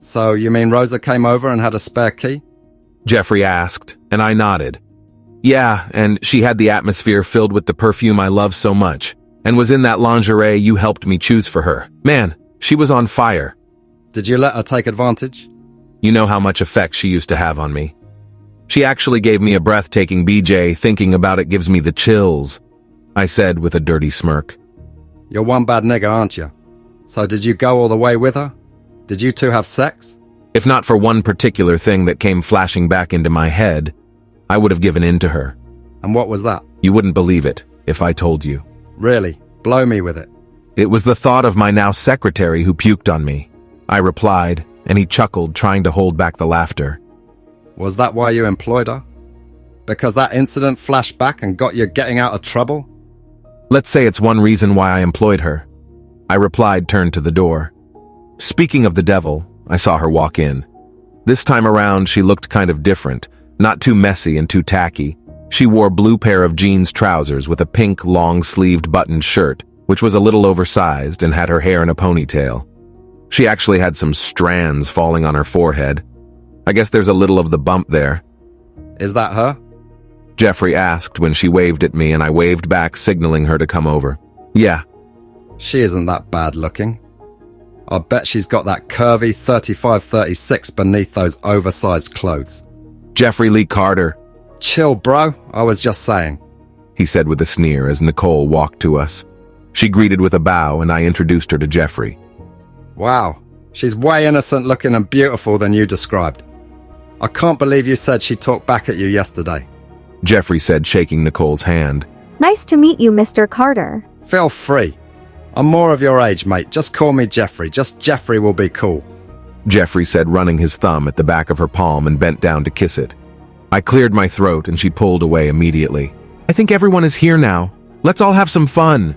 So you mean Rosa came over and had a spare key? Jeffrey asked, and I nodded. Yeah, and she had the atmosphere filled with the perfume I love so much, and was in that lingerie you helped me choose for her. Man, she was on fire. Did you let her take advantage? You know how much effect she used to have on me. She actually gave me a breathtaking BJ. Thinking about it gives me the chills, I said with a dirty smirk. You're one bad nigger, aren't you? So did you go all the way with her? Did you two have sex? If not for one particular thing that came flashing back into my head, I would have given in to her. And what was that? You wouldn't believe it if I told you. Really? Blow me with it. It was the thought of my now secretary who puked on me. I replied, and he chuckled, trying to hold back the laughter. Was that why you employed her? Because that incident flashed back and got you getting out of trouble? Let's say it's one reason why I employed her. I replied, turned to the door. Speaking of the devil, I saw her walk in. This time around, she looked kind of different, not too messy and too tacky. She wore a blue pair of jeans trousers with a pink long-sleeved buttoned shirt, which was a little oversized, and had her hair in a ponytail. She actually had some strands falling on her forehead. I guess there's a little of the bump there. Is that her? Jeffrey asked when she waved at me, and I waved back, signaling her to come over. Yeah. She isn't that bad looking. I bet she's got that curvy 35-36 beneath those oversized clothes. Jeffrey Lee Carter. Chill, bro. I was just saying, he said with a sneer as Nicole walked to us. She greeted with a bow, and I introduced her to Jeffrey. Wow, she's way innocent looking and beautiful than you described. I can't believe you said she talked back at you yesterday. Jeffrey said, shaking Nicole's hand. Nice to meet you, Mr. Carter. Feel free. I'm more of your age, mate. Just call me Jeffrey. Just Jeffrey will be cool. Jeffrey said, running his thumb at the back of her palm, and bent down to kiss it. I cleared my throat, and she pulled away immediately. I think everyone is here now. Let's all have some fun,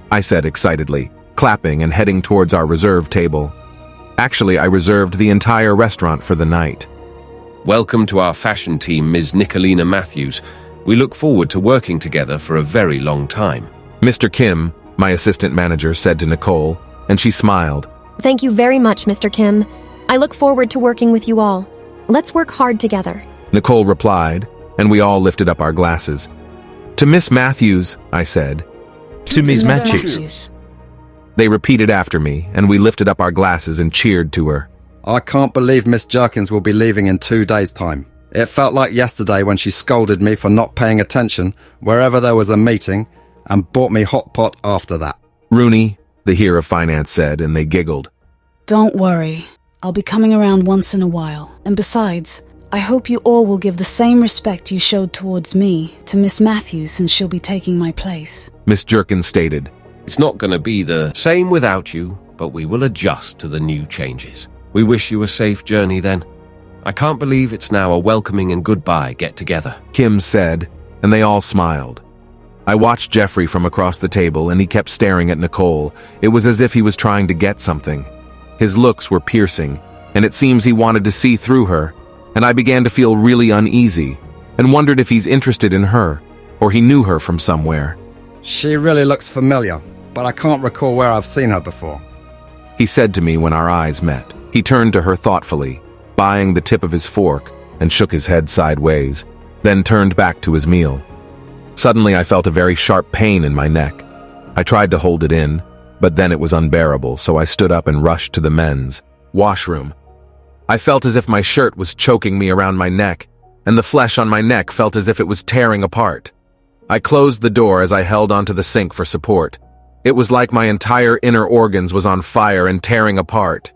I said excitedly, clapping and heading towards our reserved table. Actually, I reserved the entire restaurant for the night. Welcome to our fashion team, Ms. Nicolina Matthews. We look forward to working together for a very long time. Mr. Kim, my assistant manager, said to Nicole, and she smiled. Thank you very much, Mr. Kim. I look forward to working with you all. Let's work hard together. Nicole replied, and we all lifted up our glasses. To Miss Matthews, I said. To Miss Matthews. They repeated after me, and we lifted up our glasses and cheered to her. I can't believe Miss Jerkins will be leaving in 2 days' time. It felt like yesterday when she scolded me for not paying attention wherever there was a meeting and bought me hot pot after that. Rooney, the heir of finance, said, and they giggled. Don't worry. I'll be coming around once in a while. And besides, I hope you all will give the same respect you showed towards me to Miss Matthews, since she'll be taking my place. Miss Jerkins stated. It's not going to be the same without you, but we will adjust to the new changes. We wish you a safe journey then. I can't believe it's now a welcoming and goodbye get-together, Kim said, and they all smiled. I watched Jeffrey from across the table, and he kept staring at Nicole. It was as if he was trying to get something. His looks were piercing, and it seems he wanted to see through her, and I began to feel really uneasy, and wondered if he's interested in her, or he knew her from somewhere. She really looks familiar, but I can't recall where I've seen her before, he said to me when our eyes met. He turned to her thoughtfully, buying the tip of his fork, and shook his head sideways, then turned back to his meal. Suddenly I felt a very sharp pain in my neck. I tried to hold it in, but then it was unbearable, so I stood up and rushed to the men's washroom. I felt as if my shirt was choking me around my neck, and the flesh on my neck felt as if it was tearing apart. I closed the door as I held onto the sink for support. It was like my entire inner organs was on fire and tearing apart.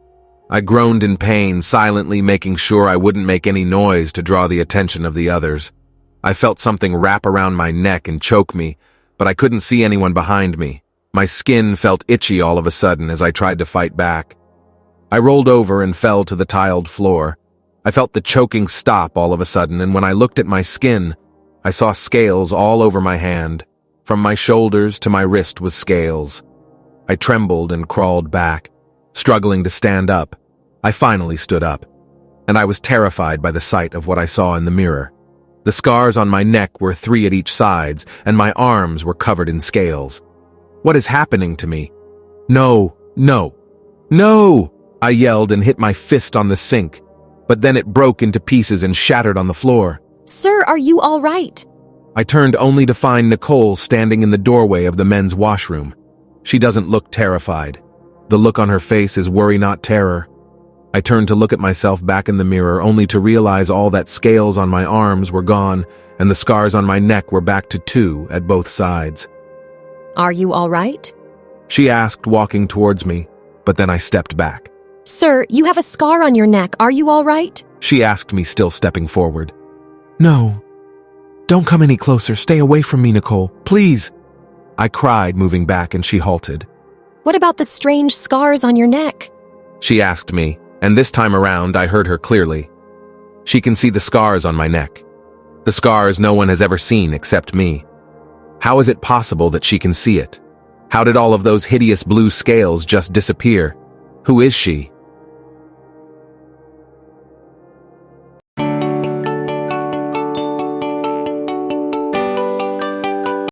I groaned in pain, silently making sure I wouldn't make any noise to draw the attention of the others. I felt something wrap around my neck and choke me, but I couldn't see anyone behind me. My skin felt itchy all of a sudden as I tried to fight back. I rolled over and fell to the tiled floor. I felt the choking stop all of a sudden, and when I looked at my skin, I saw scales all over my hand. From my shoulders to my wrist was scales. I trembled and crawled back, struggling to stand up. I finally stood up, and I was terrified by the sight of what I saw in the mirror. The scars on my neck were 3 at each sides, and my arms were covered in scales. What is happening to me? No, no, no! I yelled and hit my fist on the sink, but then it broke into pieces and shattered on the floor. Sir, are you all right? I turned only to find Nicole standing in the doorway of the men's washroom. She doesn't look terrified. The look on her face is worry, not terror. I turned to look at myself back in the mirror, only to realize all that scales on my arms were gone and the scars on my neck were back to 2 at both sides. Are you all right? She asked, walking towards me, but then I stepped back. Sir, you have a scar on your neck. Are you all right? She asked me, still stepping forward. No. Don't come any closer. Stay away from me, Nicole. Please. I cried, moving back, and she halted. What about the strange scars on your neck? She asked me, and this time around I heard her clearly. She can see the scars on my neck. The scars no one has ever seen except me. How is it possible that she can see it? How did all of those hideous blue scales just disappear? Who is she?